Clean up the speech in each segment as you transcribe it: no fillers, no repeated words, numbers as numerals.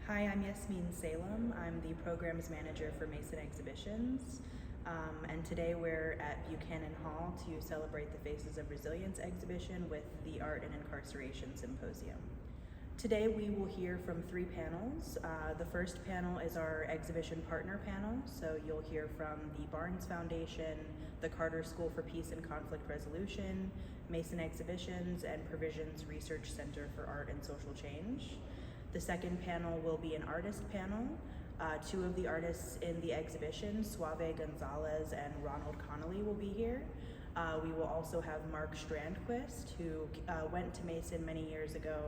Hi, I'm Yasmin Salem. I'm the Programs Manager for Mason Exhibitions. And today we're at Buchanan Hall to celebrate the Faces of Resilience exhibition with the Art Incarceration Symposium. Today we will hear from three panels. The first panel is our exhibition partner panel, so you'll hear from the Barnes Foundation, the Carter School for Peace and Conflict Resolution, Mason Exhibitions, and Provisions Research Center for Art and Social Change. The second panel will be an artist panel. Two of the artists in the exhibition, Suave Gonzalez and Ronald Connolly, will be here. We will also have Mark Strandquist, who went to Mason many years ago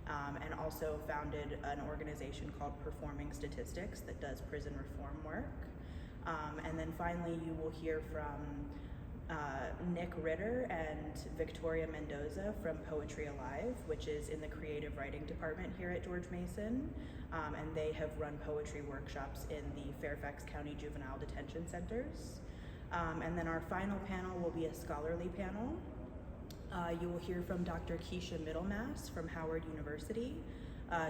and also founded an organization called Performing Statistics that does prison reform work. And then finally, you will hear from Nick Ritter and Victoria Mendoza from Poetry Alive, which is in the creative writing department here at George Mason. And they have run poetry workshops in the Fairfax County Juvenile Detention Centers. And then our final panel will be a scholarly panel. You will hear from Dr. Keisha Middlemass from Howard University,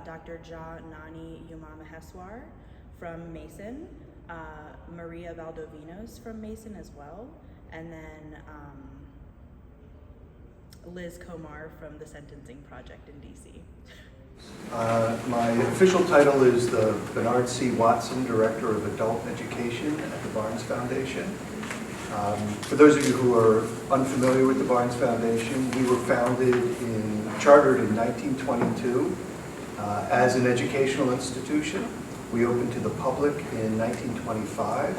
Dr. Ja Nani Umamaheswar from Mason, Maria Valdovinos from Mason as well, and then Liz Komar from the Sentencing Project in DC. My official title is the Bernard C. Watson Director of Adult Education at the Barnes Foundation. For those of you who are unfamiliar with the Barnes Foundation, we were chartered in 1922 as an educational institution. We opened to the public in 1925.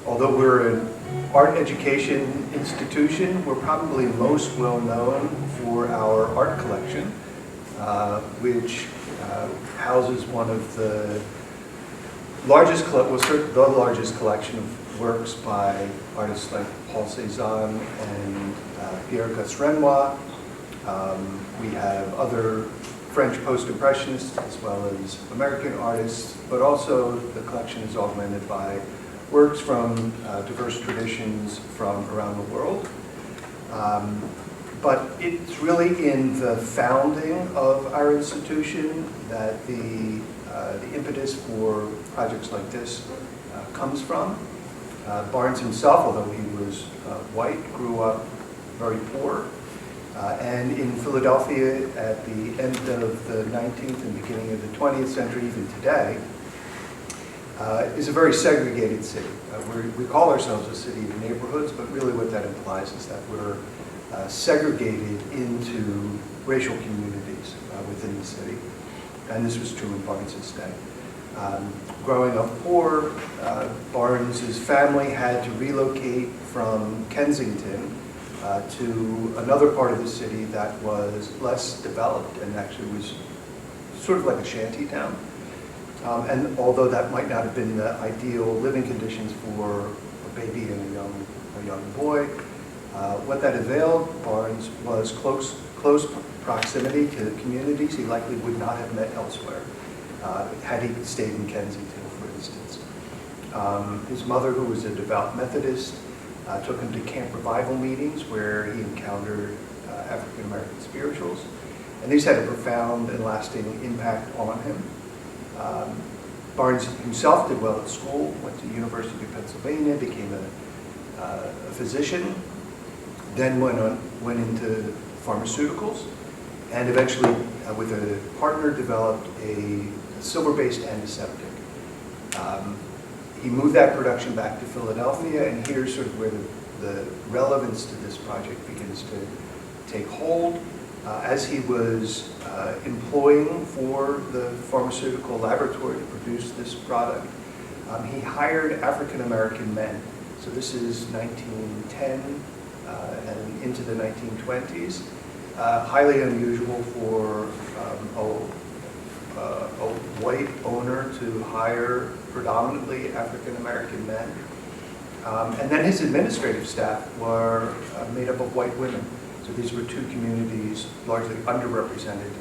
Although we're an art education institution, we're probably most well known for our art collection, which houses one of the largest, the largest collection of works by artists like Paul Cézanne and Pierre-Auguste Renoir. We have other French post-impressionists as well as American artists, but also the collection is augmented by works from diverse traditions from around the world. But it's really in the founding of our institution that the impetus for projects like this comes from. Barnes himself, although he was white, grew up very poor. And in Philadelphia at the end of the 19th and beginning of the 20th century, even today, is a very segregated city. We call ourselves a city of neighborhoods, but really what that implies is that we're segregated into racial communities within the city. And this was true in Barnes's day. Growing up poor, Barnes's family had to relocate from Kensington to another part of the city that was less developed and actually was sort of like a shanty town. And although that might not have been the ideal living conditions for a baby and a young boy, what that availed Barnes was close proximity to communities he likely would not have met elsewhere had he stayed in Kensington, for instance. His mother, who was a devout Methodist, took him to camp revival meetings where he encountered African American spirituals, and these had a profound and lasting impact on him. Barnes himself did well at school, went to the University of Pennsylvania, became a physician, then went into pharmaceuticals, and eventually, with a partner, developed a silver-based antiseptic. He moved that production back to Philadelphia, and here's sort of where the relevance to this project begins to take hold. As he was employing for the pharmaceutical laboratory to produce this product, he hired African American men. So this is 1910 and into the 1920s. Highly unusual for a white owner to hire predominantly African American men. And then his administrative staff were made up of white women. So these were two communities largely underrepresented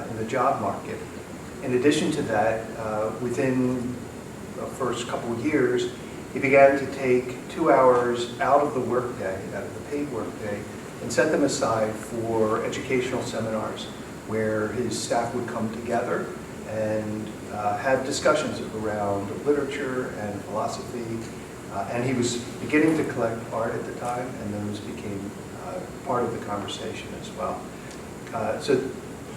in the job market. In addition to that, within the first couple of years, he began to take 2 hours out of the workday, out of the paid workday, and set them aside for educational seminars where his staff would come together and have discussions around literature and philosophy. And he was beginning to collect art at the time, and those became part of the conversation as well. So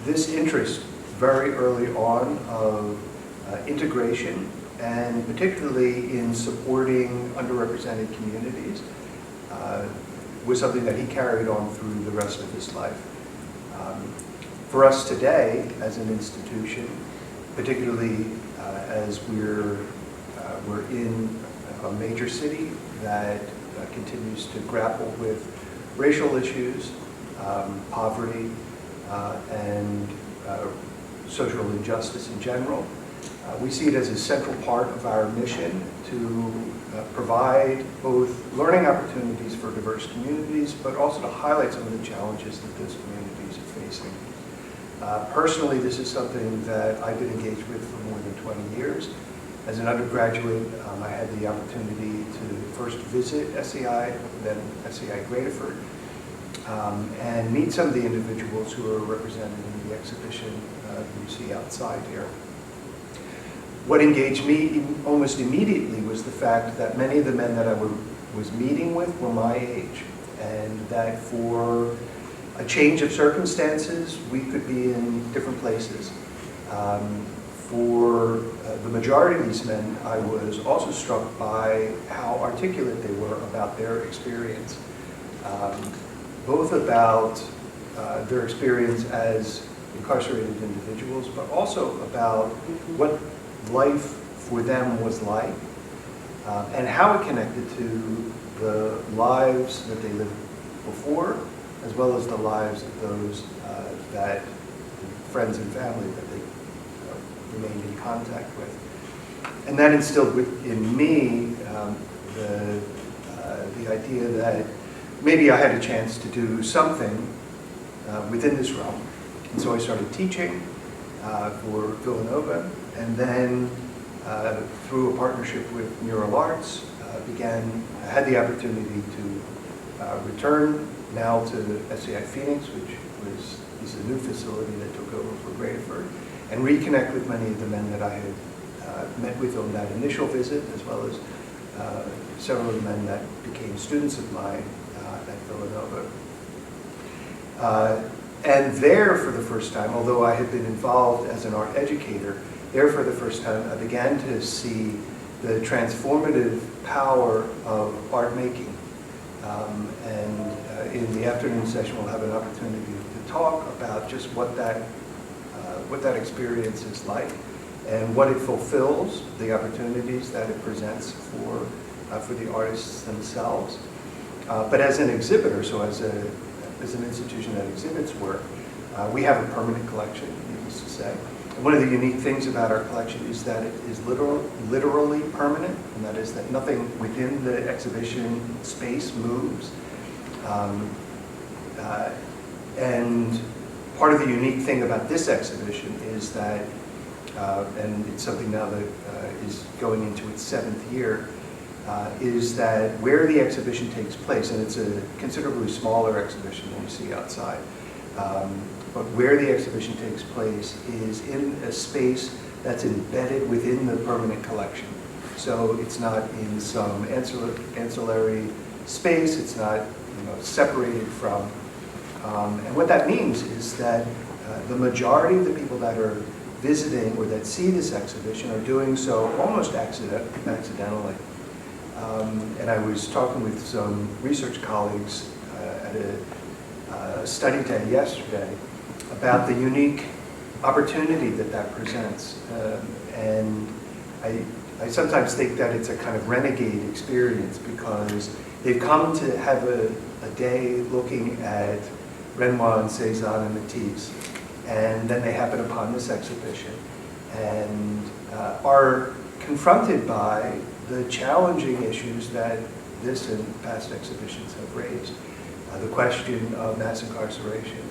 this interest very early on of integration, and particularly in supporting underrepresented communities, was something that he carried on through the rest of his life. For us today, as an institution, particularly as we're in a major city that continues to grapple with racial issues, poverty, and social injustice in general, we see it as a central part of our mission to provide both learning opportunities for diverse communities, but also to highlight some of the challenges that those communities are facing. Personally, this is something that I've been engaged with for more than 20 years. As an undergraduate, I had the opportunity to first visit SEI, then SEI Gradeford, and meet some of the individuals who are represented in the exhibition you see outside here. What engaged me almost immediately was the fact that many of the men that I was meeting with were my age, and that for a change of circumstances, we could be in different places. For the majority of these men, I was also struck by how articulate they were about their experience, both about their experience as incarcerated individuals, but also about what life for them was like, and how it connected to the lives that they lived before, as well as the lives of those that friends and family that they remained in contact with. And that instilled in me the idea that maybe I had a chance to do something within this realm. And so I started teaching for Villanova, and then through a partnership with Mural Arts, had the opportunity to return now to SEI Phoenix, which is a new facility that took over for Gradeford, and reconnect with many of the men that I had met with on that initial visit, as well as several of the men that became students of mine at Villanova. And there, for the first time, although I had been involved as an art educator, there for the first time I began to see the transformative power of art making. And in the afternoon session, we'll have an opportunity to talk about just what that experience is like, and what it fulfills, the opportunities that it presents for the artists themselves. But as an exhibitor, so as an institution that exhibits work, we have a permanent collection, needless to say. And one of the unique things about our collection is that it is literally permanent, and that is that nothing within the exhibition space moves. And part of the unique thing about this exhibition is that, and it's something now that is going into its 7th year, is that where the exhibition takes place, and it's a considerably smaller exhibition than you see outside, but where the exhibition takes place is in a space that's embedded within the permanent collection. So it's not in some ancillary space, it's not separated from. And what that means is that the majority of the people that are visiting or that see this exhibition are doing so almost accidentally. And I was talking with some research colleagues at a study day yesterday about the unique opportunity that presents. And I sometimes think that it's a kind of renegade experience, because they've come to have a day looking at Renoir and Cezanne and Matisse, and then they happen upon this exhibition and are confronted by the challenging issues that this and past exhibitions have raised. The question of mass incarceration.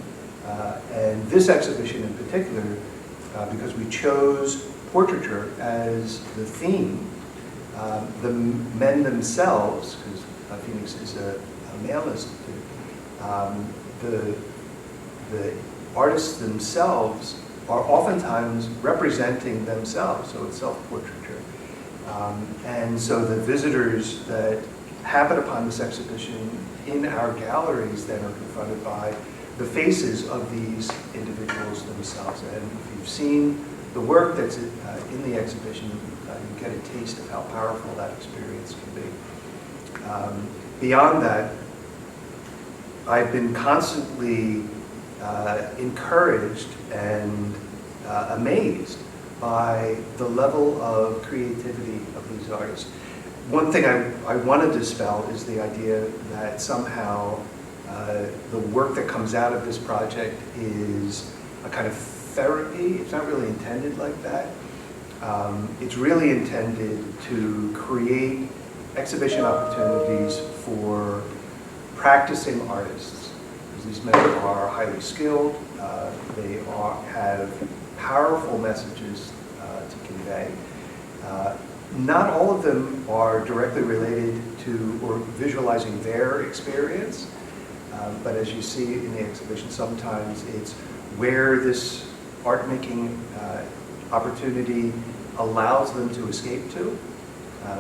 And this exhibition in particular, because we chose portraiture as the theme, the men themselves, because Phoenix is a male institute, the artists themselves are oftentimes representing themselves, so it's self-portraiture. And so the visitors that happen upon this exhibition in our galleries then are confronted by the faces of these individuals themselves. And if you've seen the work that's in the exhibition, you get a taste of how powerful that experience can be. Beyond that, I've been constantly encouraged and amazed by the level of creativity of these artists. One thing I want to dispel is the idea that somehow the work that comes out of this project is a kind of therapy. It's not really intended like that. It's really intended to create exhibition opportunities for practicing artists. These men are highly skilled. They have powerful messages to convey. Not all of them are directly related to or visualizing their experience, but as you see in the exhibition, sometimes it's where this art-making opportunity allows them to escape to,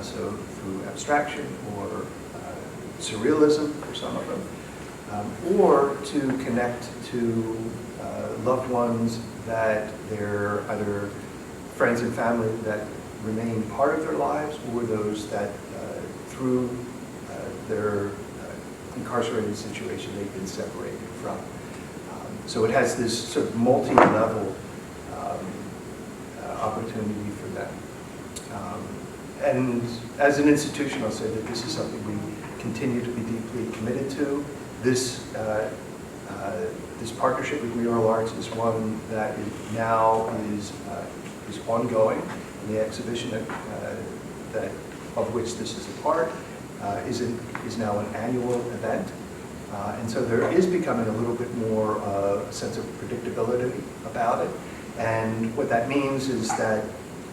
so through abstraction or surrealism for some of them, or to connect to loved ones that they're either friends and family that remain part of their lives, or those that through their incarcerated situation they've been separated from. So it has this sort of multi-level opportunity for them. And as an institution, I'll say that this is something we continue to be deeply committed to. This partnership with Mural Arts is one that now is ongoing. And the exhibition of which this is a part is now an annual event. And so there is becoming a little bit more sense of predictability about it. And what that means is that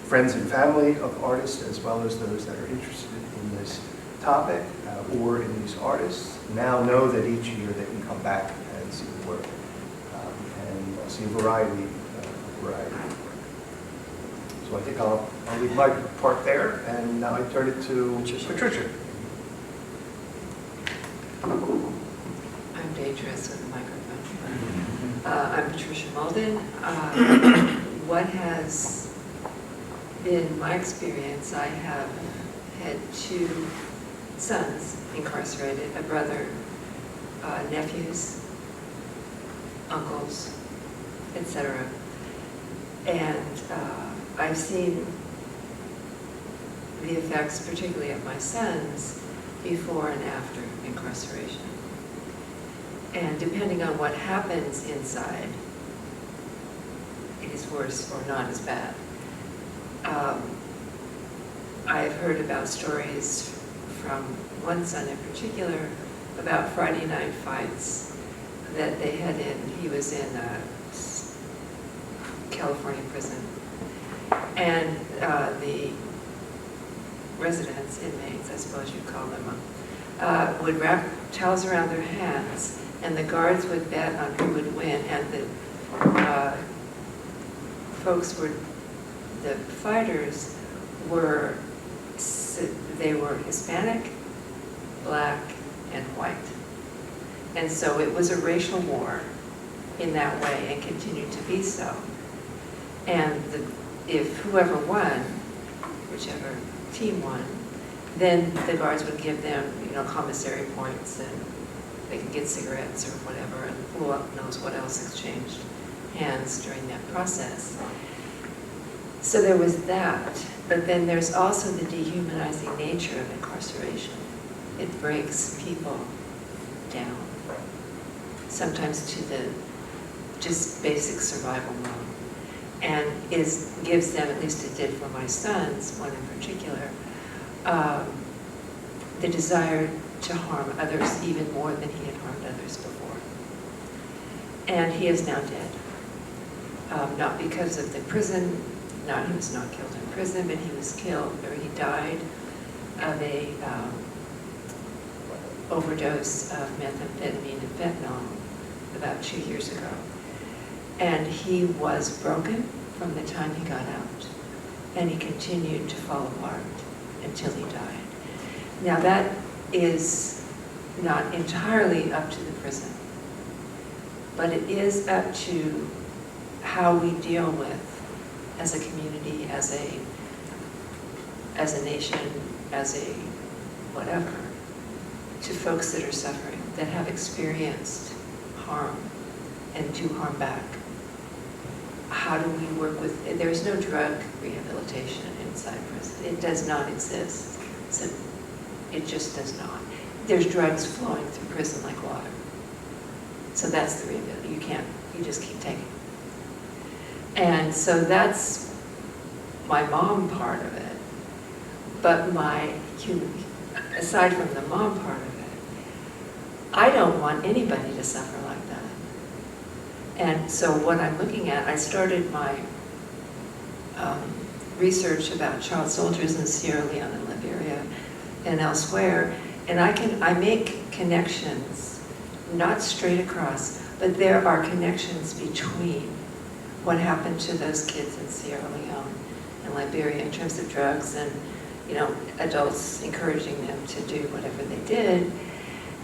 friends and family of artists, as well as those that are interested in this topic or in these artists, now know that each year they can come back and see the work and see a variety of work. So I think I'll leave my part there, and now I turn it to Patricia. I'm dangerous with a microphone. I'm Patricia Malden. What has been my experience, I have had 2 sons incarcerated, a brother, nephews, uncles, etc. And I've seen the effects, particularly of my sons, before and after incarceration. And depending on what happens inside, it is worse or not as bad. I've heard about stories from one son in particular about Friday night fights that they had he was in a California prison. And the residents, inmates, I suppose you'd call them, would wrap towels around their hands, and the guards would bet on who would win, and the the fighters were Hispanic, black, and white. And so it was a racial war in that way, and continued to be so. And if whoever won, whichever team won, then the guards would give them, commissary points, and they could get cigarettes or whatever, and who knows what else exchanged hands during that process. So there was that, but then there's also the dehumanizing nature of incarceration. It breaks people down, sometimes to the just basic survival mode, and gives them, at least it did for my sons, one in particular, the desire to harm others even more than he had harmed others before. And he is now dead. Not because of the prison, he was not killed in prison, but he was killed, or he died of a overdose of methamphetamine and fentanyl about 2 years ago. And he was broken from the time he got out. And he continued to fall apart until he died. Now that is not entirely up to the prison, but it is up to how we deal with, as a community, as a nation, as a whatever, to folks that are suffering, that have experienced harm and do harm back. How do we work with, there's no drug rehabilitation inside prison. It does not exist. So it just does not. There's drugs flowing through prison like water. So that's the rehabilitation. You just keep taking it. And so that's my mom part of it. But aside from the mom part of it, I don't want anybody to suffer like that. And so what I'm looking at, I started my research about child soldiers in Sierra Leone and Liberia and elsewhere, and I make connections, not straight across, but there are connections between what happened to those kids in Sierra Leone and Liberia in terms of drugs and, you know, adults encouraging them to do whatever they did,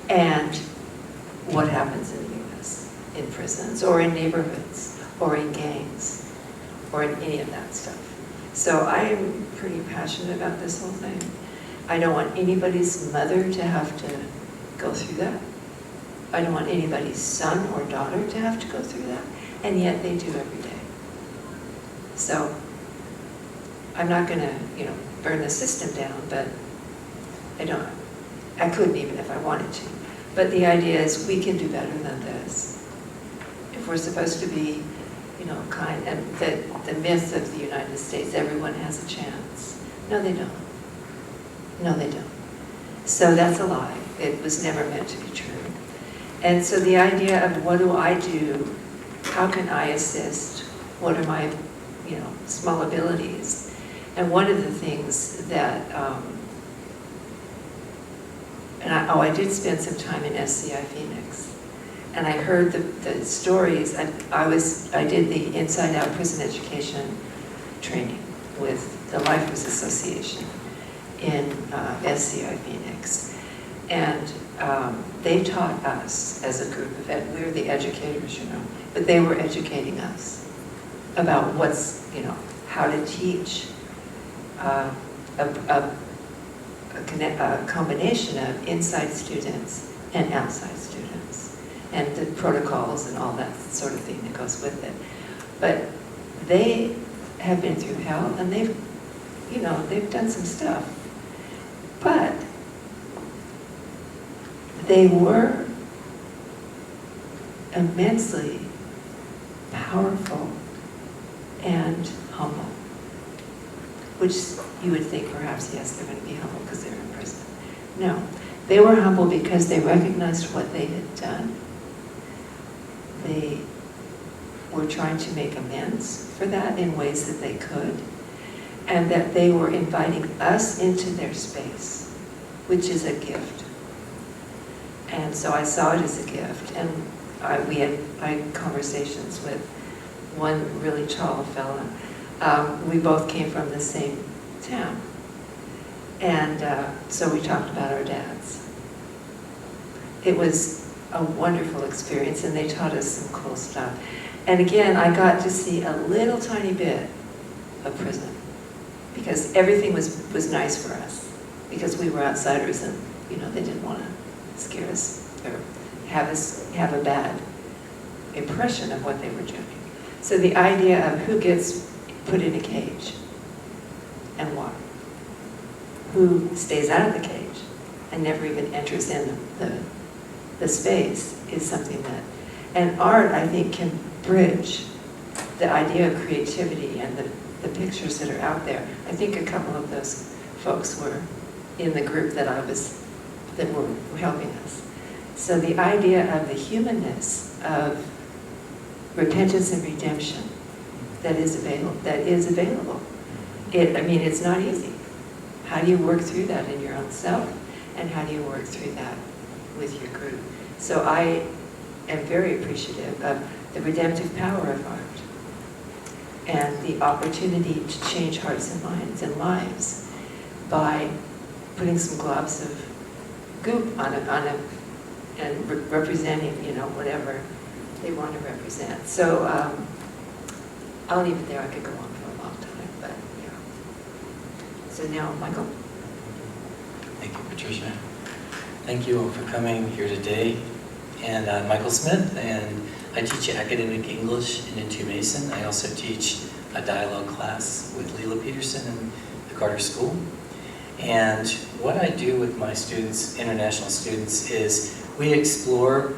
and what happens in the U.S. in prisons or in neighborhoods or in gangs or in any of that stuff. So I am pretty passionate about this whole thing. I don't want anybody's mother to have to go through that. I don't want anybody's son or daughter to have to go through that, and yet they do every day. So I'm not going to, you know, burn the system down, but I couldn't even if I wanted to. But the idea is we can do better than this. If we're supposed to be, you know, kind, and the myth of the United States, everyone has a chance. No, they don't. No, they don't. So that's a lie. It was never meant to be true. And so the idea of what do I do? How can I assist? What are my, you know, small abilities? And one of the things that, I did spend some time in SCI Phoenix, and I heard the stories. I did the Inside Out Prison Education training with the Lifers Association in SCI Phoenix, and they taught us as a group of we were the educators, you know, but they were educating us about what's, you know, how to teach a combination of inside students and outside students, and the protocols and all that sort of thing that goes with it. But they have been through hell, and they've, you know, they've done some stuff. But they were immensely powerful and humble, which you would think perhaps, yes, they're going to be humble because they're in prison. No, they were humble because they recognized what they had done. They were trying to make amends for that in ways that they could, and that they were inviting us into their space, which is a gift. And so I saw it as a gift, and I had conversations with one really tall fella. We both came from the same town, and so we talked about our dads. It was a wonderful experience, and they taught us some cool stuff. And again, I got to see a little tiny bit of prison, because everything was nice for us, because we were outsiders, and you know, they didn't want to scare us or have us have a bad impression of what they were doing. So the idea of who gets put in a cage and why, who stays out of the cage and never even enters in the space, is something that, and art, I think, can bridge the idea of creativity and the pictures that are out there. I think a couple of those folks were in the group that that were helping us. So the idea of the humanness of repentance and redemption that is available. I mean, it's not easy. How do you work through that in your own self, and how do you work through that with your group? So I am very appreciative of the redemptive power of art, and the opportunity to change hearts and minds and lives by putting some globs of goop on and representing, whatever they want to represent. So I'll leave it there. I could go on for a long time, but yeah. So now, Michael. Thank you, Patricia. Thank you all for coming here today. And I'm Michael Smith, and I teach academic English in NT Mason. I also teach a dialogue class with Leela Peterson in the Carter School. And what I do with my students, international students, is we explore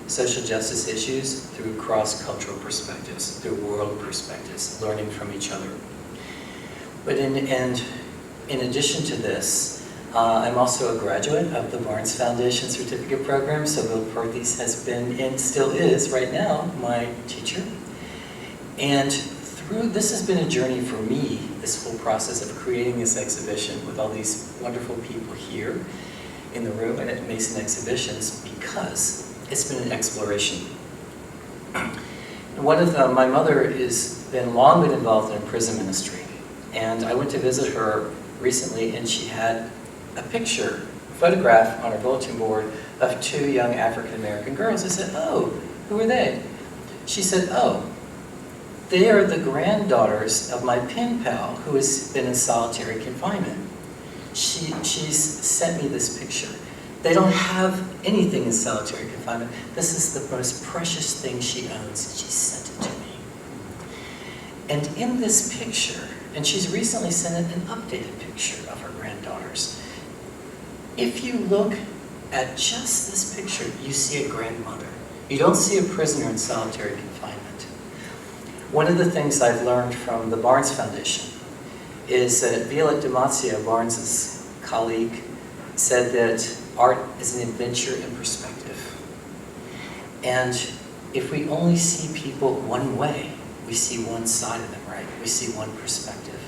social justice issues through cross-cultural perspectives, through world perspectives, learning from each other. But in addition to this, I'm also a graduate of the Barnes Foundation Certificate Program, so Bill Perthes has been and still is right now my teacher. And this has been a journey for me, this whole process of creating this exhibition with all these wonderful people here in the room and at Mason Exhibitions, because it's been an exploration. And my mother has long been involved in prison ministry, and I went to visit her recently, and she had a photograph on her bulletin board of 2 young African-American girls. I said, "Oh, who are they?" She said, "Oh, they are the granddaughters of my pen pal who has been in solitary confinement. She's sent me this picture. They don't have anything in solitary confinement. This is the most precious thing she owns. She sent it to me." And in this picture, and she's recently sent an updated picture of her granddaughters. If you look at just this picture, you see a grandmother. You don't see a prisoner in solitary confinement. One of the things I've learned from the Barnes Foundation is that Violette Demacia, Barnes's colleague, said that art is an adventure in perspective. And if we only see people one way, we see one side of them, right? We see one perspective.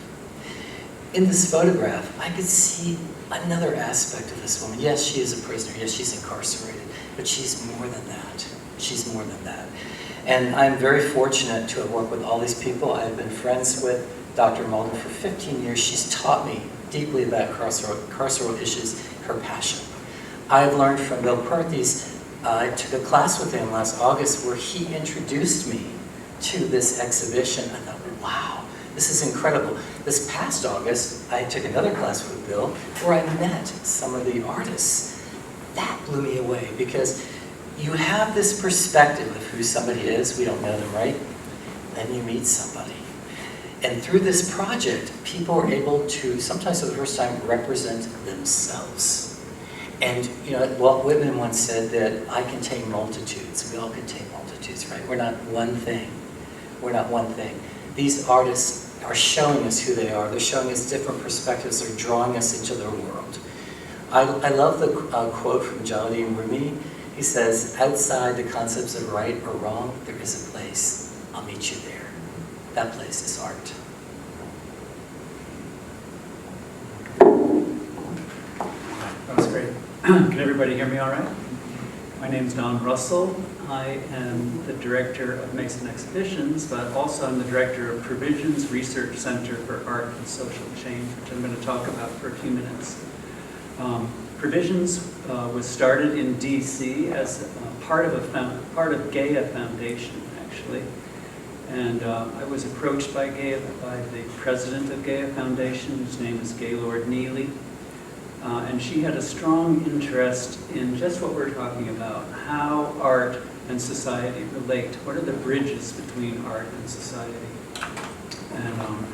In this photograph, I could see another aspect of this woman. Yes, she is a prisoner. Yes, she's incarcerated. But she's more than that. She's more than that. And I'm very fortunate to have worked with all these people. I've been friends with Dr. Mulder for 15 years. She's taught me deeply about carceral issues, her passion. I've learned from Bill Perthes. I took a class with him last August where he introduced me to this exhibition. I thought, wow, this is incredible. This past August, I took another class with Bill where I met some of the artists. That blew me away because you have this perspective of who somebody is. We don't know them, right? Then you meet somebody. And through this project, people are able to, sometimes for the first time, represent themselves. And Walt Whitman once said that I contain multitudes. We all contain multitudes, right? We're not one thing. We're not one thing. These artists are showing us who they are. They're showing us different perspectives. They're drawing us into their world. I love the quote from Jalaluddin Rumi. He says, outside the concepts of right or wrong, there is a place. I'll meet you there. That place is art. That was great. Can everybody hear me all right? My name's Don Russell. I am the director of Mason Exhibitions, but also I'm the director of Provisions Research Center for Art and Social Change, which I'm going to talk about for a few minutes. Provisions was started in DC as part of Gaia Foundation, actually. And I was approached by the president of Gaia Foundation, whose name is Gaylord Neely. And she had a strong interest in just what we're talking about, how art and society relate. What are the bridges between art and society? And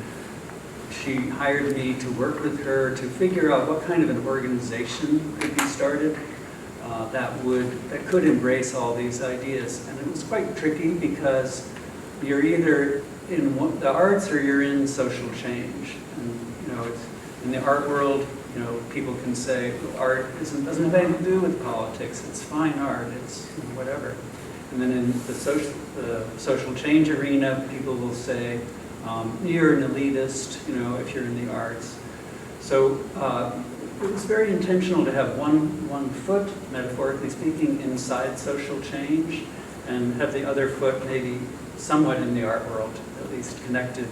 she hired me to work with her to figure out what kind of an organization could be started that could embrace all these ideas. And it was quite tricky because you're either in the arts or you're in social change. And it's, in the art world, people can say art doesn't have anything to do with politics. It's fine art. It's whatever. And then in the social change arena, people will say you're an elitist. If you're in the arts. So it was very intentional to have one foot, metaphorically speaking, inside social change, and have the other foot maybe somewhat in the art world, at least connected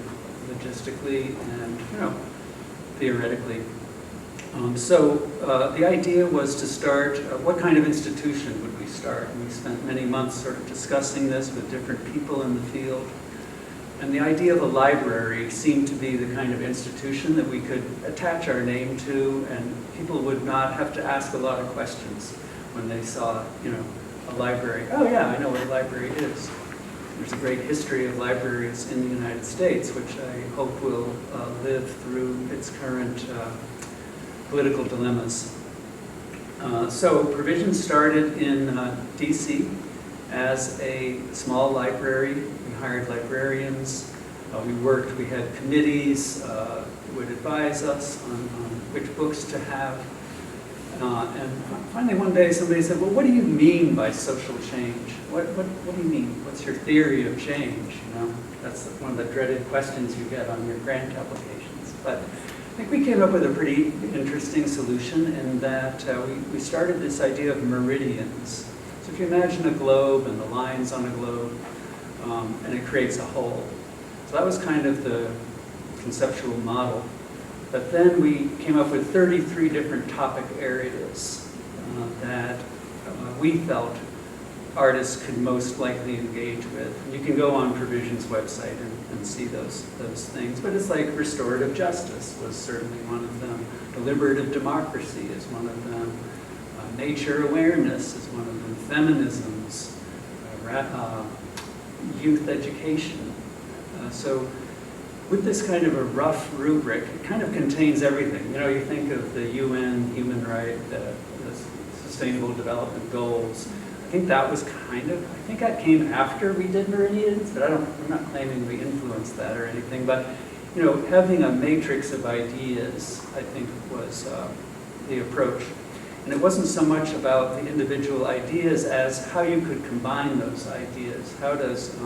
logistically and, theoretically. The idea was to start, what kind of institution would we start? And we spent many months sort of discussing this with different people in the field. And the idea of a library seemed to be the kind of institution that we could attach our name to, and people would not have to ask a lot of questions when they saw, a library. Oh yeah, I know what a library is. There's a great history of libraries in the United States, which I hope will live through its current political dilemmas. So Provisions started in DC as a small library. We hired librarians. We had committees who would advise us on which books to have. And finally one day somebody said, well, what do you mean by social change? What do you mean? What's your theory of change? That's one of the dreaded questions you get on your grant applications. But I think we came up with a pretty interesting solution in that we started this idea of meridians. So if you imagine a globe and the lines on a globe, and it creates a whole. So that was kind of the conceptual model. But then we came up with 33 different topic areas that we felt artists could most likely engage with. And you can go on Provisions' website and see those things. But it's like restorative justice was certainly one of them. Deliberative democracy is one of them. Nature awareness is one of them. Feminisms, youth education. So with this kind of a rough rubric, it kind of contains everything. You think of the UN human rights, the Sustainable Development Goals. I think that was I think that came after we did Meridians, but I'm not claiming we influenced that or anything. But, having a matrix of ideas, I think, was the approach. And it wasn't so much about the individual ideas as how you could combine those ideas. How does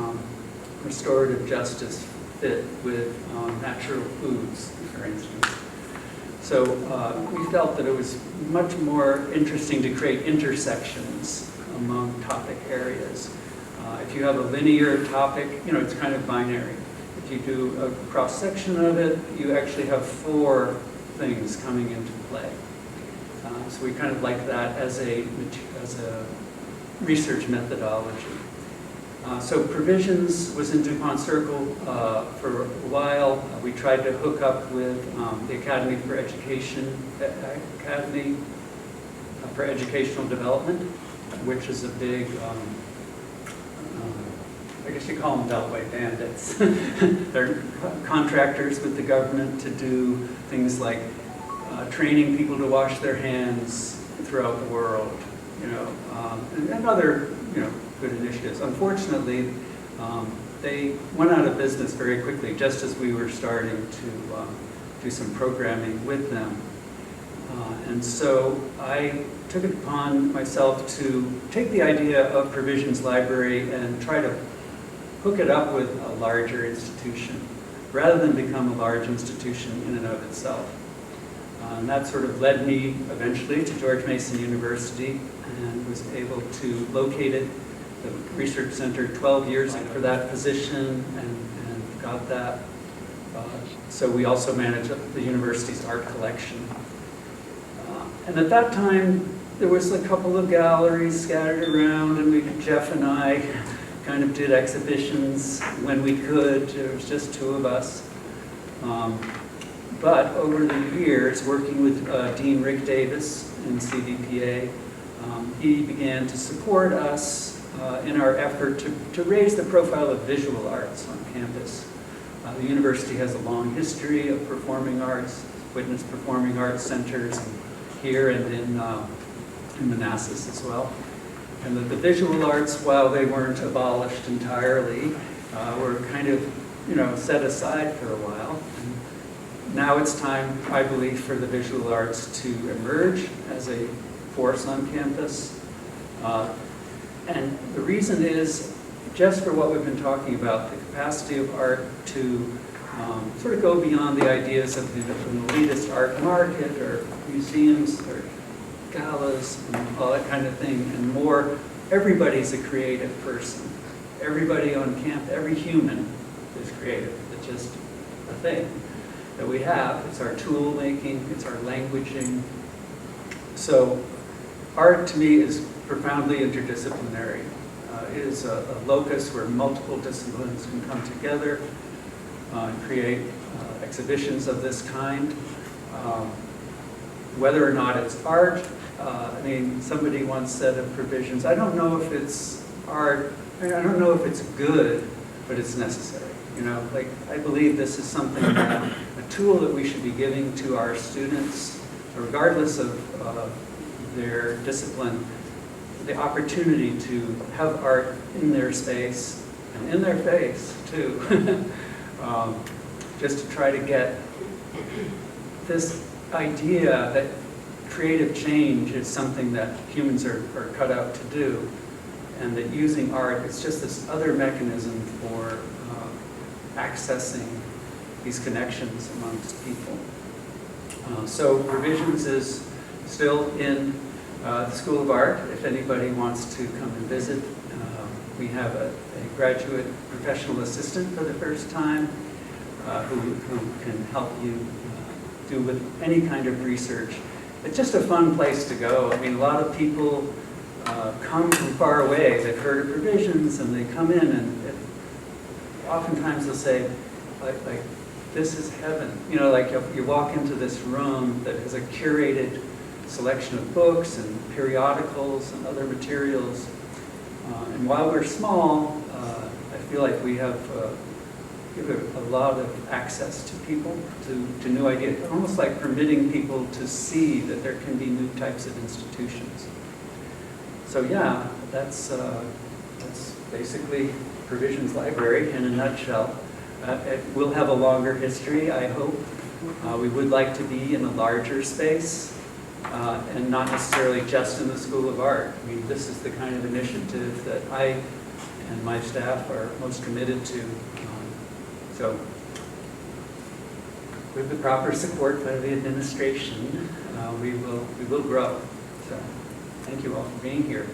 restorative justice fit with natural foods, for instance? So we felt that it was much more interesting to create intersections among topic areas. If you have a linear topic, it's kind of binary. If you do a cross-section of it, you actually have 4 things coming into play. So we kind of like that as a research methodology. So Provisions was in DuPont Circle for a while. We tried to hook up with the Academy for Educational Development, which is a big, I guess you call them Beltway bandits. They're contractors with the government to do things like training people to wash their hands throughout the world, and other, good initiatives. Unfortunately, they went out of business very quickly, just as we were starting to do some programming with them. And so I took it upon myself to take the idea of Provisions Library and try to hook it up with a larger institution, rather than become a large institution in and of itself. And that sort of led me eventually to George Mason University, and was able to locate it, the research center, 12 years for that position, and got that. So we also manage the university's art collection. And at that time, there was a couple of galleries scattered around, and Jeff and I kind of did exhibitions when we could. There was just 2 of us. But over the years, working with Dean Rick Davis in CVPA, he began to support us in our effort to raise the profile of visual arts on campus. The university has a long history of performing arts, witnessed performing arts centers here and in Manassas as well. And the visual arts, while they weren't abolished entirely, were kind of, set aside for a while. And now it's time, I believe, for the visual arts to emerge as a force on campus. And the reason is, just for what we've been talking about, the capacity of art to sort of go beyond the ideas of an elitist art market or museums or galas and all that kind of thing, and more everybody's a creative person. Everybody on camp, every human is creative. It's just a thing that we have. It's our tool making, it's our languaging. So art to me is profoundly interdisciplinary. It is a locus where multiple disciplines can come together and create exhibitions of this kind. Whether or not it's art, I mean, somebody once said of provisions, I don't know if it's art, I don't know if it's good, but it's necessary. You know, like, I believe this is something that, a tool that we should be giving to our students, regardless of their discipline, the opportunity to have art in their space and in their face, too. Just to try to get this idea that creative change is something that humans are cut out to do, and that using art is just this other mechanism for accessing these connections amongst people. So Provisions is still in the School of Art. If anybody wants to come and visit, we have a graduate professional assistant for the first time who can help you do with any kind of research. It's just a fun place to go. I mean, a lot of people come from far away. They've heard of Provisions, and they come in, and oftentimes they'll say, like, this is heaven. You know, like you walk into this room that has a curated selection of books and periodicals and other materials. And while we're small, I feel like we have give a lot of access to people, to new ideas, almost like permitting people to see that there can be new types of institutions. So yeah, that's basically Provisions Library in a nutshell. It will have a longer history, I hope. We would like to be in a larger space and not necessarily just in the School of Art. I mean, this is the kind of initiative that I and my staff are most committed to. So, with the proper support by the administration, we will grow. So, thank you all for being here.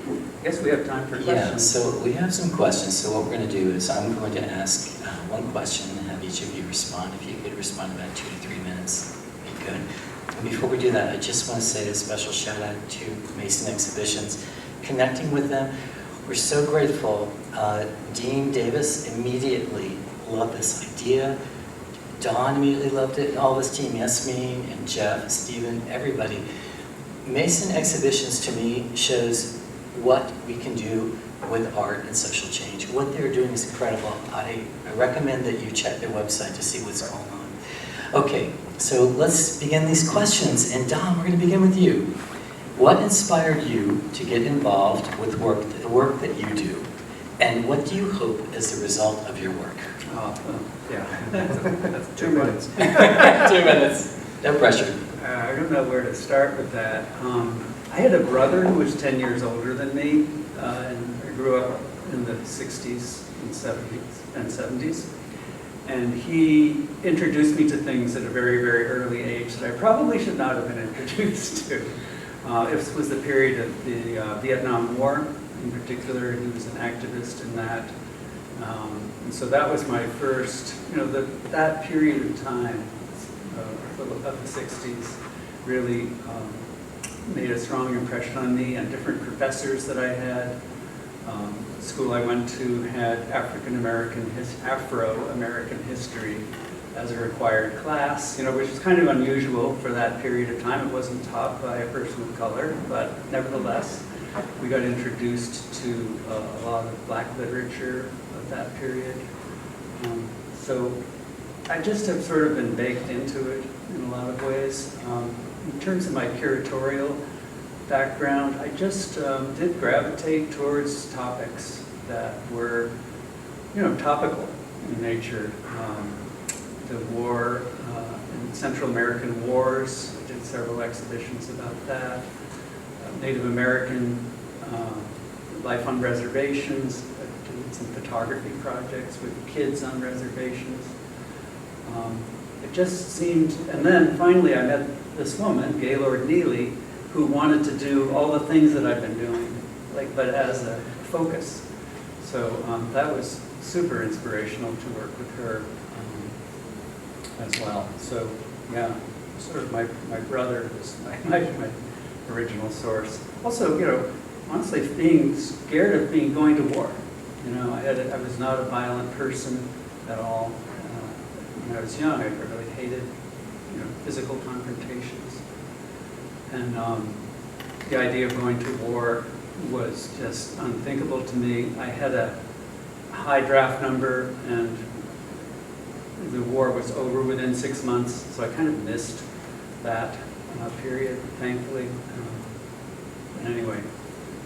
I guess we have time for questions. Yeah, so we have some questions. So what we're going to do is I'm going to ask one question and have each of you respond. If you could respond in about 2 to 3 minutes, be good. And before we do that, I just want to say a special shout out to Mason Exhibitions. Connecting with them, we're so grateful. Dean Davis immediately loved this idea. Don immediately loved it, and all this team, Yasmin and Jeff, Stephen, everybody. Mason Exhibitions to me shows what we can do with art and social change. What they're doing is incredible. I recommend that you check their website to see what's going on. Okay, so let's begin these questions. And Don, we're going to begin with you. What inspired you to get involved with the work that you do? And what do you hope is the result of your work? Oh, well, yeah, that's 2 minutes. 2 minutes, no pressure. I don't know where to start with that. I had a brother who was 10 years older than me, and I grew up in the 60s and 70s. And he introduced me to things at a very, very early age that I probably should not have been introduced to. It was the period of the Vietnam War. In particular, he was an activist in that. And so that was my first, that period of time of the 60s really made a strong impression on me, and different professors that I had. The school I went to had Afro-American history as a required class, which is kind of unusual for that period of time. It wasn't taught by a person of color, but nevertheless, we got introduced to a lot of Black literature of that period. So I just have sort of been baked into it in a lot of ways. In terms of my curatorial background, I just did gravitate towards topics that were, topical in nature. The war, in Central American wars, I did several exhibitions about that. Native American life on reservations, I did some photography projects with kids on reservations. It just seemed, and then finally I met this woman, Gaylord Neely, who wanted to do all the things that I've been doing. but as a focus. So that was super inspirational to work with her as well. So yeah, sort of my brother was my original source. Also, honestly, being scared of going to war. I was not a violent person at all. When I was young, I really hated, physical confrontations. And the idea of going to war was just unthinkable to me. I had a high draft number, and the war was over within 6 months, so I kind of missed that period, thankfully. But anyway,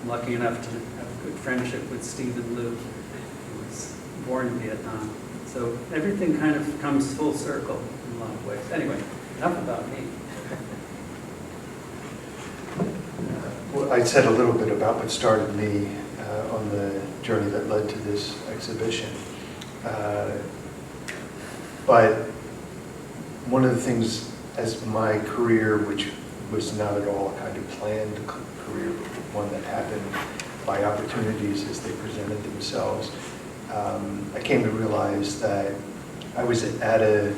I'm lucky enough to have a good friendship with Stephen Liu, who was born in Vietnam. So everything kind of comes full circle in a lot of ways. Anyway, enough about me. Well, I said a little bit about what started me on the journey that led to this exhibition. But one of the things as my career, which was not at all a kind of planned career, but one that happened by opportunities as they presented themselves, I came to realize that I was at an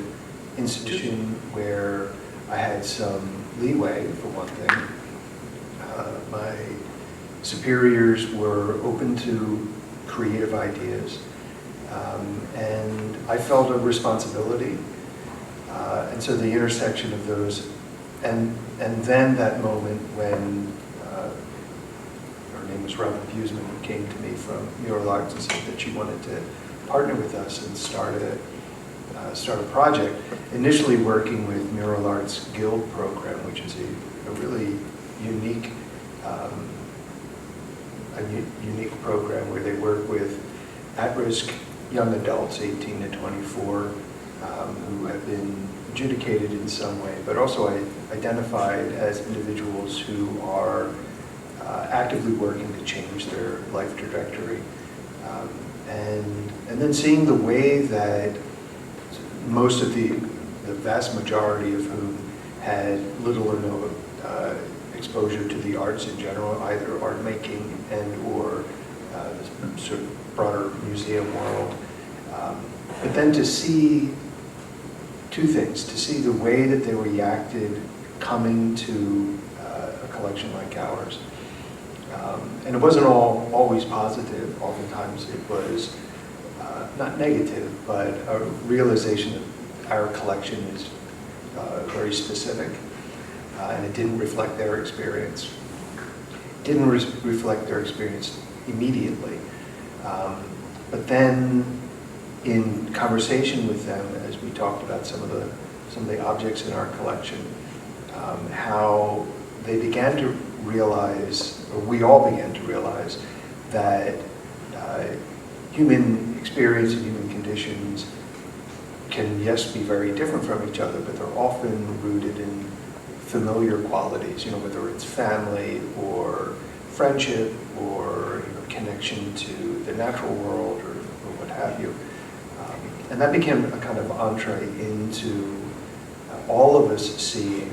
institution where I had some leeway, for one thing. My superiors were open to creative ideas, and I felt a responsibility. And so the intersection of those, and then that moment when her name was Robin Buseman, who came to me from Mural and said that she wanted to partner with us and start a project. Initially working with Mural Arts Guild program, which is a really unique unique program where they work with at-risk young adults, 18 to 24, who have been adjudicated in some way, but also identified as individuals who are actively working to change their life trajectory. And then seeing the way that most of the vast majority of whom had little or no exposure to the arts in general, either art making and or sort of broader museum world. But then to see two things, to see the way that they reacted coming to a collection like ours. And it wasn't always positive. Oftentimes it was not negative, but a realization that our collection is very specific, and it didn't reflect their experience. It didn't reflect their experience immediately. But then in conversation with them, as we talked about some of the objects in our collection, how they began to realize, or we all began to realize, that human experience and human conditions can, yes, be very different from each other, but they're often rooted in familiar qualities, whether it's family or friendship or connection to the natural world or what have you. And that became a kind of entree into all of us seeing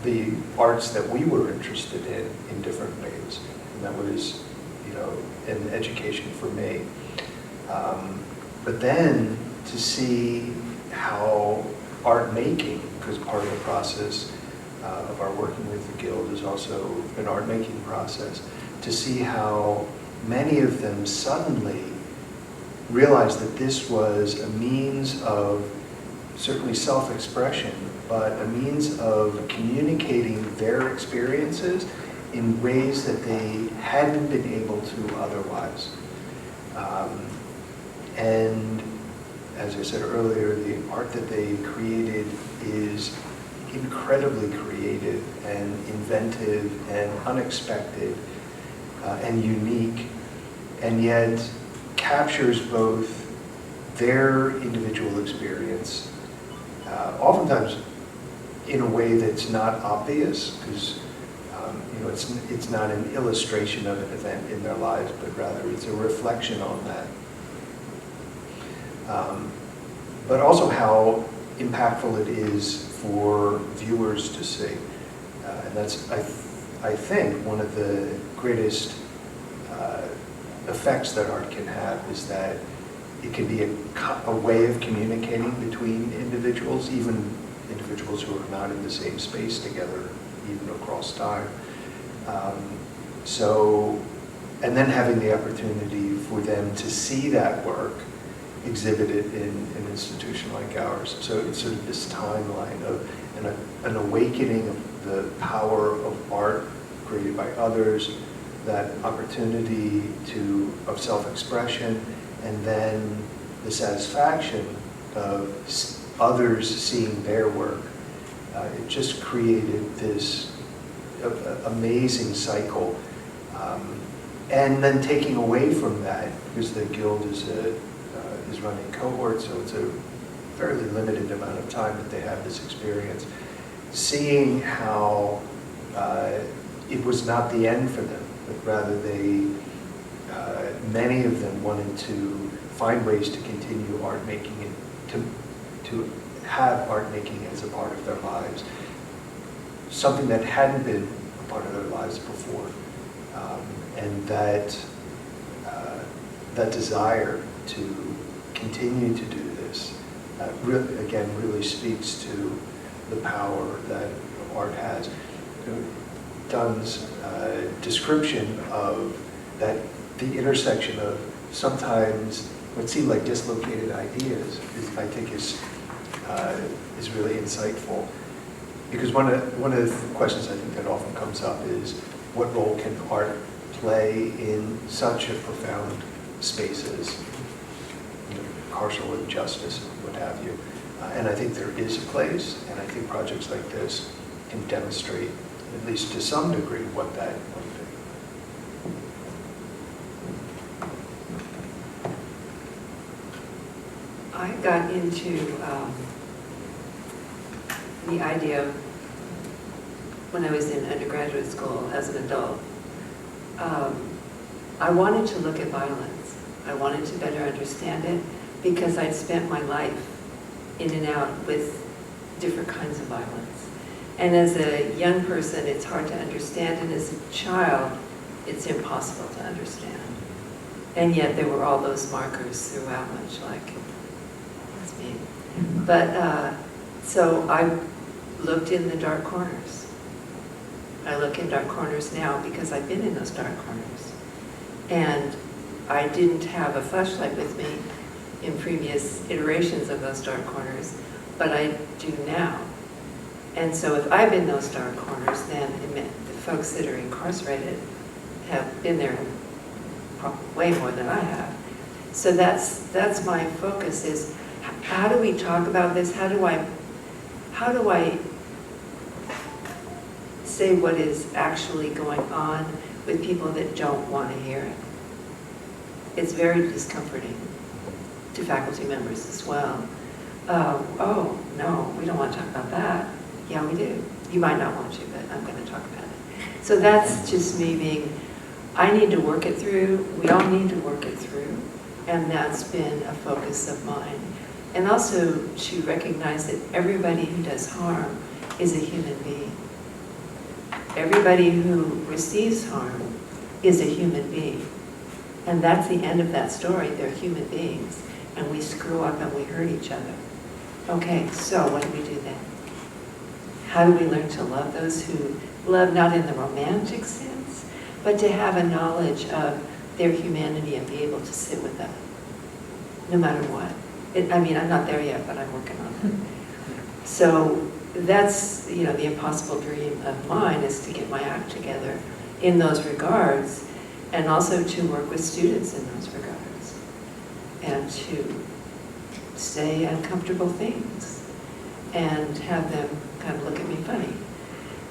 the arts that we were interested in different ways. And that was, an education for me. But then to see how art making, because part of the process of our working with the Guild is also an art making process, to see how many of them suddenly realized that this was a means of certainly self-expression, but a means of communicating their experiences in ways that they hadn't been able to otherwise. And as I said earlier, the art that they created is incredibly creative and inventive and unexpected and unique, and yet captures both their individual experience, oftentimes in a way that's not obvious, because it's not an illustration of an event in their lives, but rather it's a reflection on that. But also how impactful it is for viewers to see. And that's, I think, one of the greatest effects that art can have is that it can be a way of communicating between individuals, even individuals who are not in the same space together, even across time. And then having the opportunity for them to see that work exhibited in an institution like ours. So it's sort of this timeline of an awakening of the power of art created by others, that opportunity of self-expression, and then the satisfaction of others seeing their work. It just created this amazing cycle. And then taking away from that, because the Guild is running cohorts, so it's a fairly limited amount of time that they have this experience, seeing how it was not the end for them, but rather many of them wanted to find ways to continue art making and to have art making as a part of their lives, something that hadn't been a part of their lives before. And that desire to continue to do this, really speaks to the power that art has. Dunn's description of that, the intersection of sometimes what seem like dislocated ideas, I think is really insightful. Because one of the questions I think that often comes up is, what role can art play in such a profound spaces, carceral injustice, what have you? And I think there is a place, and I think projects like this can demonstrate, at least to some degree, what that might be. I got into the idea when I was in undergraduate school as an adult. I wanted to look at violence. I wanted to better understand it because I'd spent my life in and out with different kinds of violence. And as a young person, it's hard to understand, and as a child, it's impossible to understand. And yet there were all those markers throughout, much like that's me. But so I looked in the dark corners. I look in dark corners now because I've been in those dark corners. And I didn't have a flashlight with me in previous iterations of those dark corners, but I do now. And so if I'm in those dark corners, then it meant the folks that are incarcerated have been there way more than I have. So that's my focus, is how do we talk about this? How do I say what is actually going on with people that don't want to hear it? It's very discomforting to faculty members as well. Oh, no, we don't want to talk about that. Yeah, we do. You might not want to, but I'm going to talk about it. So that's just me being, I need to work it through. We all need to work it through. And that's been a focus of mine. And also to recognize that everybody who does harm is a human being. Everybody who receives harm is a human being. And that's the end of that story. They're human beings. And we screw up and we hurt each other. Okay, so what do we do then? How do we learn to love those who love, not in the romantic sense, but to have a knowledge of their humanity and be able to sit with them, no matter what? I'm not there yet, but I'm working on it. So that's, the impossible dream of mine, is to get my act together in those regards, and also to work with students in those regards, and to say uncomfortable things, and have them kind of look at me funny,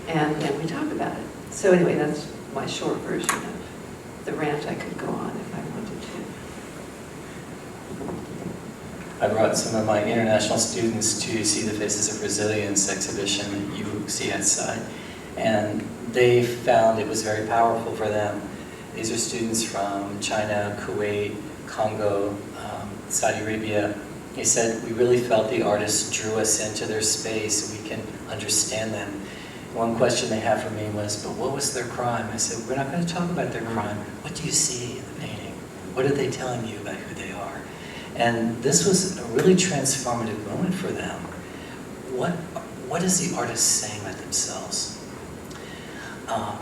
and then we talk about it. So anyway, that's my short version of the rant. I could go on if I wanted to. I brought some of my international students to see the Faces of Resilience exhibition that you see outside, and they found it was very powerful for them. These are students from China, Kuwait, Congo, Saudi Arabia. They said, we really felt the artists drew us into their space, and we can understand them. one question they had for me was, but what was their crime? I said, we're not going to talk about their crime. What do you see in the painting? What are they telling you about who they are? And this was a really transformative moment for them. What is the artist saying about themselves?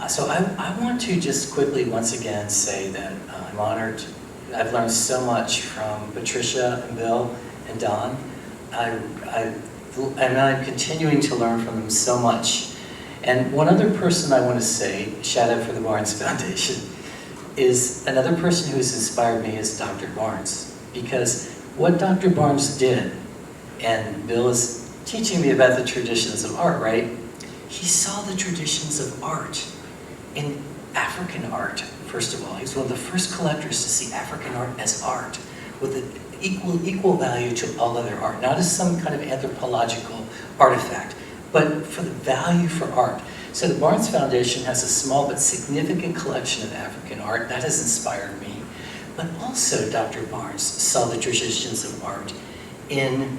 So I want to just quickly once again say that I'm honored. I've learned so much from Patricia and Bill and Don. And I'm continuing to learn from them so much. And one other person I want to say, shout out for the Barnes Foundation, is another person who's inspired me is Dr. Barnes. Because what Dr. Barnes did, and Bill is teaching me about the traditions of art, right? He saw the traditions of art in African art, first of all. He was one of the first collectors to see African art as art, with an equal value to all other art, not as some kind of anthropological artifact, but for the value for art. So the Barnes Foundation has a small but significant collection of African art. That has inspired me. But also Dr. Barnes saw the traditions of art in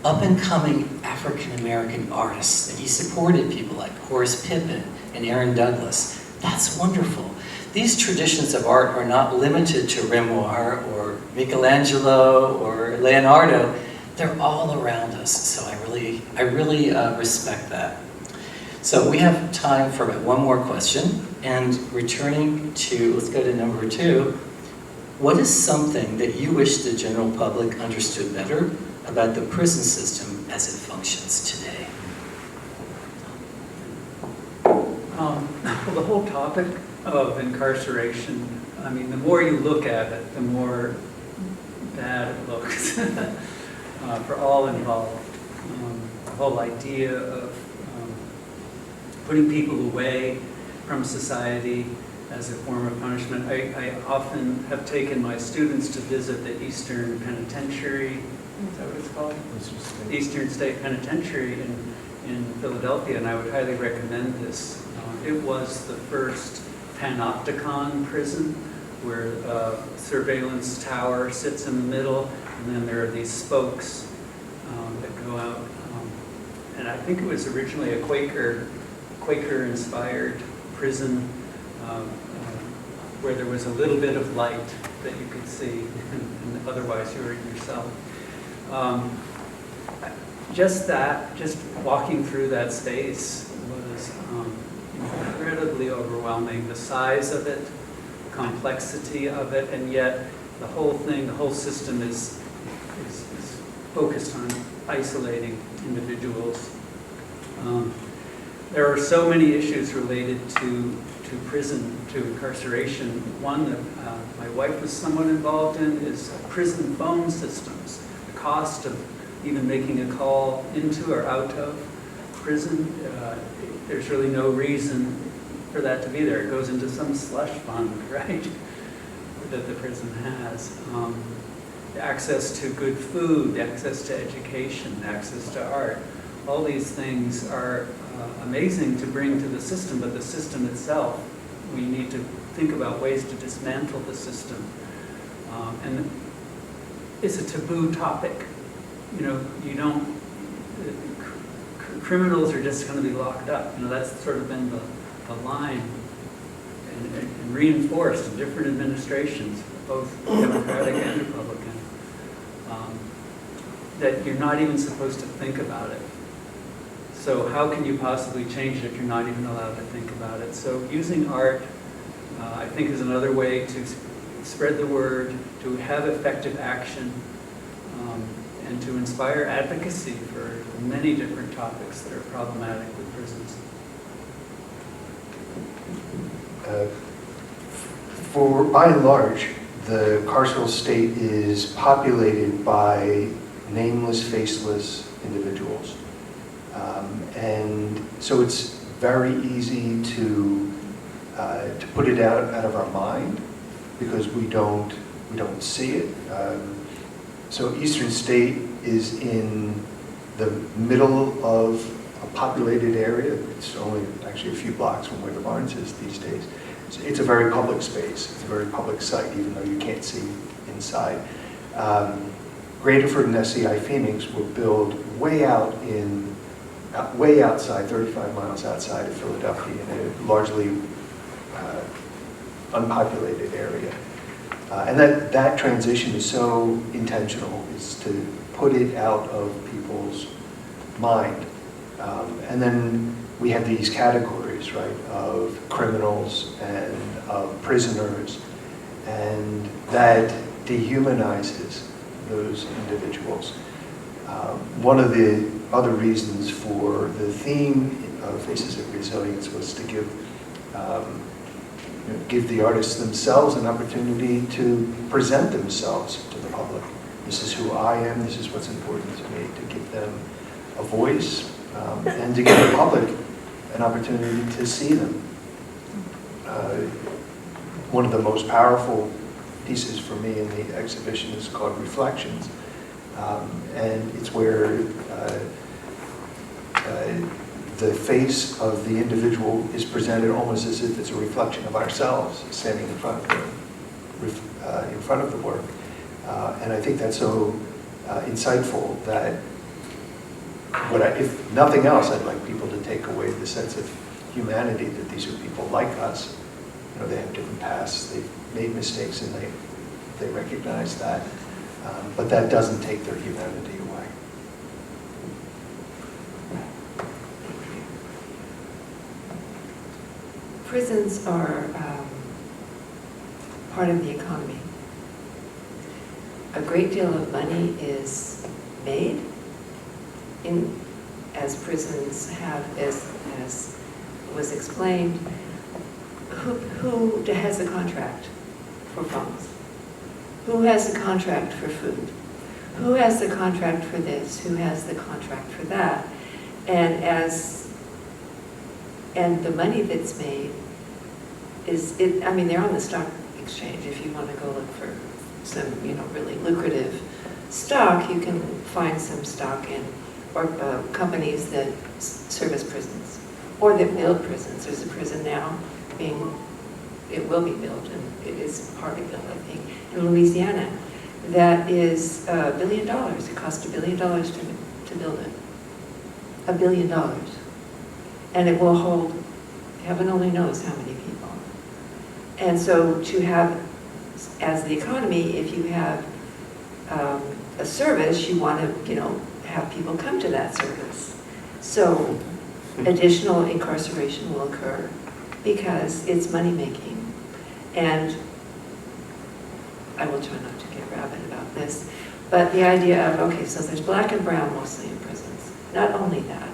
up-and-coming African-American artists, and he supported people like Horace Pippin and Aaron Douglas. That's wonderful. These traditions of art are not limited to Renoir or Michelangelo or Leonardo. They're all around us, so I really respect that. So we have time for about one more question, and returning to, let's go to number 2. What is something that you wish the general public understood better about the prison system as it functions today? Well, the whole topic of incarceration, I mean, the more you look at it, the more bad it looks for all involved. The whole idea of putting people away from society as a form of punishment. I often have taken my students to visit the Eastern Penitentiary, is that what it's called? Eastern State Penitentiary in Philadelphia, and I would highly recommend this. It was the first panopticon prison where a surveillance tower sits in the middle, and then there are these spokes that go out. And I think it was originally a Quaker-inspired prison where there was a little bit of light that you could see, and otherwise you were in yourself. Just walking through that space was incredibly overwhelming. The size of it, the complexity of it, and yet the whole system is focused on isolating individuals. There are so many issues related to prison, to incarceration. One that my wife was somewhat involved in is prison phone systems. The cost of even making a call into or out of prison, there's really no reason for that to be there. It goes into some slush fund, right, that the prison has. Access to good food, access to education, access to art. All these things are amazing to bring to the system, but the system itself, we need to think about ways to dismantle the system. And it's a taboo topic. You know, criminals are just going to be locked up. You know, that's sort of been the line and reinforced in different administrations, both Democratic and Republican, that you're not even supposed to think about it. So how can you possibly change it if you're not even allowed to think about it? So using art, I think, is another way to spread the word, to have effective action, and to inspire advocacy for many different topics that are problematic with prisons. By and large, the carceral state is populated by nameless, faceless individuals. And so it's very easy to put it out of our mind because we don't see it. So Eastern State is in the middle of a populated area. It's only actually a few blocks from where the Barnes is these days. It's a very public space. It's a very public site, even though you can't see inside. Graterford and SCI Phoenix were built way out in way outside, 35 miles outside of Philadelphia, in a largely unpopulated area. And that transition is so intentional, is to put it out of people's mind. And then we have these categories, right, of criminals and of prisoners, and that dehumanizes those individuals. One of the other reasons for the theme of Faces of Resilience was to give the artists themselves an opportunity to present themselves to the public. This is who I am, this is what's important to me, to give them a voice, and to give the public an opportunity to see them. One of the most powerful pieces for me in the exhibition is called Reflections, and it's where the face of the individual is presented almost as if it's a reflection of ourselves standing in front of the work. And I think that's so insightful that if nothing else, I'd like people to take away the sense of humanity, that these are people like us. You know, they have different pasts, they've made mistakes, and they recognize that. But that doesn't take their humanity away. Prisons are part of the economy. A great deal of money is made as prisons have, as was explained. Who has a contract for phones? Who has the contract for food? Who has the contract for this? Who has the contract for that? And the money that's made I mean, they're on the stock exchange. If you want to go look for some, really lucrative stock, you can find some stock in companies that service prisons or that build prisons. There's a prison now it will be built, and it is partly built, I think, in Louisiana. That is $1 billion. It cost $1 billion to build it. $1 billion. And it will hold, heaven only knows how many people. And so to have, as the economy, if you have a service, you want to, have people come to that service. So additional incarceration will occur because it's money making. And I will try not to get rabid about this, but the idea of, okay, so there's black and brown mostly in prisons. Not only that,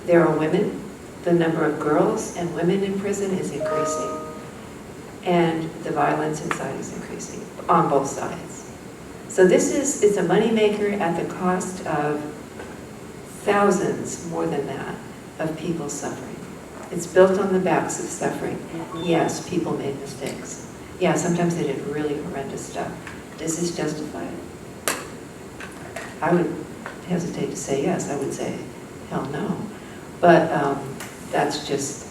there are women. The number of girls and women in prison is increasing. And the violence inside is increasing on both sides. So it's a moneymaker at the cost of thousands, more than that, of people suffering. It's built on the backs of suffering. Yes, people made mistakes. Yeah, sometimes they did really horrendous stuff. Does this justify it? I would hesitate to say yes. I would say, hell no. But that's just,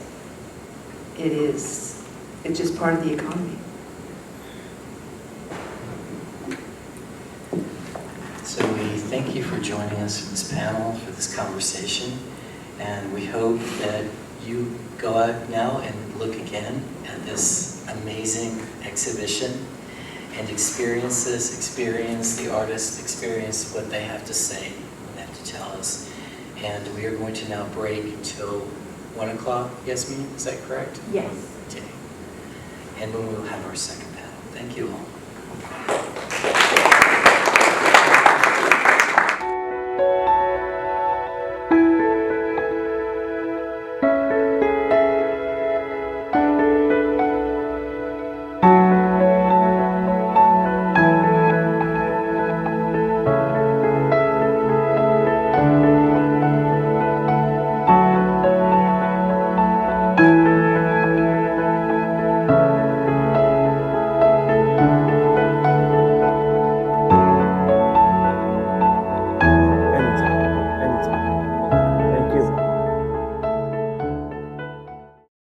it's just part of the economy. So we thank you for joining us for this panel, for this conversation, and we hope that you go out now and look again at this amazing exhibition and experience the artists, experience what they have to say, what they have to tell us. And we are going to now break until 1 o'clock, Yasmin, is that correct? Yes. Okay. And then we'll have our second panel. Thank you all.